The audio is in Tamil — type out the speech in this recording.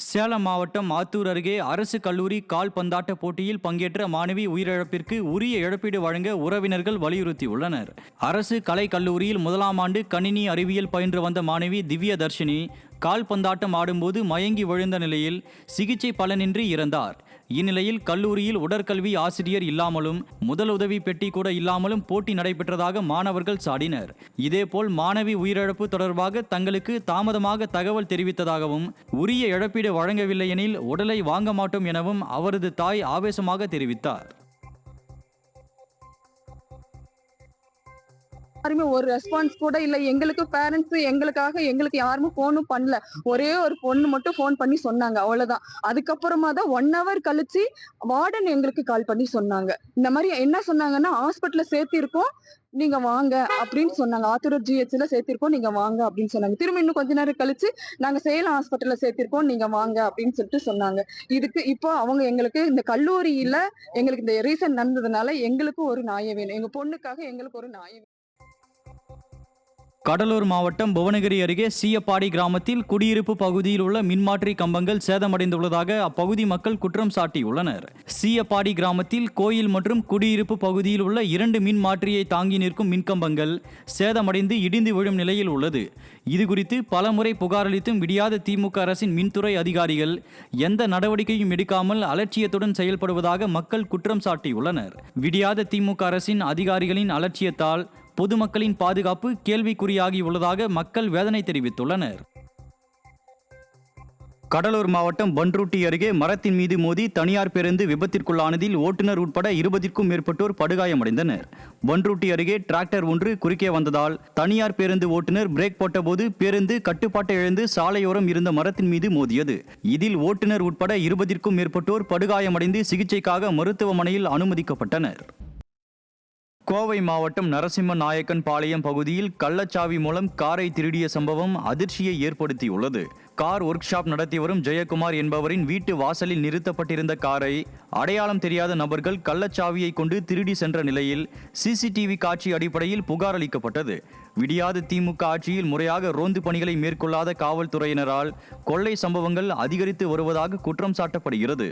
சேலம் மாவட்டம் ஆத்தூர் அருகே அரசு கல்லூரி கால்பந்தாட்ட போட்டியில் பங்கேற்ற மாணவி உயிரிழப்பிற்கு உரிய இழப்பீடு வழங்க உறவினர்கள் வலியுறுத்தியுள்ளனர். அரசு கலை கல்லூரியில் முதலாம் ஆண்டு கணினி அறிவியல் பயின்று வந்த மாணவி திவ்ய தர்ஷினி கால்பந்தாட்டம் ஆடும்போது மயங்கி விழுந்த நிலையில் சிகிச்சை பலனின்றி இறந்தார். இந்நிலையில் கல்லூரியில் உடற்கல்வி ஆசிரியர் இல்லாமலும் முதலுதவி பெட்டி கூட இல்லாமலும் போட்டி நடைபெற்றதாக மாணவர்கள் சாடினர். இதேபோல் மாணவி உயிரிழப்பு தொடர்பாக தங்களுக்கு தாமதமாக தகவல் தெரிவித்ததாகவும் உரிய இழப்பீடு வழங்கவில்லை எனில் உடலை வாங்க மாட்டோம் எனவும் அவரது தாய் ஆவேசமாக தெரிவித்தார். யாருமே ஒரு ரெஸ்பான்ஸ் கூட இல்ல. எங்களுக்கு பேரண்ட்ஸ் எங்களுக்கு யாருமே போனும் பண்ணல. ஒரே ஒரு பொண்ணு மட்டும் போன் பண்ணி சொன்னாங்க, அவ்வளவுதான். அதுக்கப்புறமா தான் 1 hour கழிச்சு வார்டன் எங்களுக்கு கால் பண்ணி சொன்னாங்க. இந்த மாதிரி என்ன சொன்னாங்கன்னா, ஹாஸ்பிட்டல்ல சேர்த்திருக்கோம், நீங்க வாங்க அப்படின்னு சொன்னாங்க. ஆத்தூர் GHல சேர்த்திருக்கோம், நீங்க வாங்க அப்படின்னு சொன்னாங்க. திரும்ப இன்னும் கொஞ்ச நேரம் கழிச்சு நாங்க சேலம் ஹாஸ்பிட்டல்ல சேர்த்திருக்கோம், நீங்க வாங்க அப்படின்னு சொல்லிட்டு சொன்னாங்க. இதுக்கு இப்போ அவங்க எங்களுக்கு இந்த கல்லூரியில எங்களுக்கு இந்த ரீசன் நடந்ததுனால எங்களுக்கு ஒரு நியாயம் வேணும். எங்க பொண்ணுக்காக எங்களுக்கு ஒரு நியாயம். கடலூர் மாவட்டம் புவனகிரி அருகே சீயப்பாடி கிராமத்தில் குடியிருப்பு பகுதியில் உள்ள மின்மாற்றி கம்பங்கள் சேதமடைந்துள்ளதாக அப்பகுதி மக்கள் குற்றம் சாட்டியுள்ளனர். சீயப்பாடி கிராமத்தில் கோயில் மற்றும் குடியிருப்பு பகுதியில் உள்ள 2 மின்மாற்றியை தாங்கி நிற்கும் மின்கம்பங்கள் சேதமடைந்து இடிந்து விழும் நிலையில் உள்ளது. இதுகுறித்து பலமுறை புகார் அளித்தும் விடியாத திமுக அரசின் மின்துறை அதிகாரிகள் எந்த நடவடிக்கையும் எடுக்காமல் அலட்சியத்துடன் செயல்படுவதாக மக்கள் குற்றம் சாட்டியுள்ளனர். விடியாத திமுக அரசின் அதிகாரிகளின் அலட்சியத்தால் பொதுமக்களின் பாதுகாப்பு கேள்விக்குறியாகியுள்ளதாக மக்கள் வேதனை தெரிவித்துள்ளனர். கடலூர் மாவட்டம் பன்ருட்டி அருகே மரத்தின் மீது மோதி தனியார் பேருந்து விபத்திற்குள்ளானதில் ஓட்டுநர் உட்பட 20க்கும் மேற்பட்டோர் படுகாயமடைந்தனர். பன்ருட்டி அருகே டிராக்டர் ஒன்று குறுக்கே வந்ததால் தனியார் பேருந்து ஓட்டுநர் பிரேக் போட்டபோது பேருந்து கட்டுப்பாட்டை இழந்து சாலையோரம் இருந்த மரத்தின் மீது மோதியது. இதில் ஓட்டுநர் உட்பட 20க்கும் மேற்பட்டோர் படுகாயமடைந்து சிகிச்சைக்காக மருத்துவமனையில் அனுமதிக்கப்பட்டனர். கோவை மாவட்டம் நரசிம்ம நாயக்கன் பாளையம் பகுதியில் கள்ளச்சாவி மூலம் காரை திருடிய சம்பவம் அதிர்ச்சியை ஏற்படுத்தியுள்ளது. கார் ஒர்க் ஷாப் நடத்தி வரும் ஜெயக்குமார் என்பவரின் வீட்டு வாசலில் நிறுத்தப்பட்டிருந்த காரை அடையாளம் தெரியாத நபர்கள் கள்ளச்சாவியை கொண்டு திருடி சென்ற நிலையில் CCTV காட்சி அடிப்படையில் புகார் அளிக்கப்பட்டது. விடியாத திமுக ஆட்சியில் முறையாக ரோந்து பணிகளை மேற்கொள்ளாத காவல்துறையினரால் கொள்ளை சம்பவங்கள் அதிகரித்து வருவதாக குற்றம் சாட்டப்படுகிறது.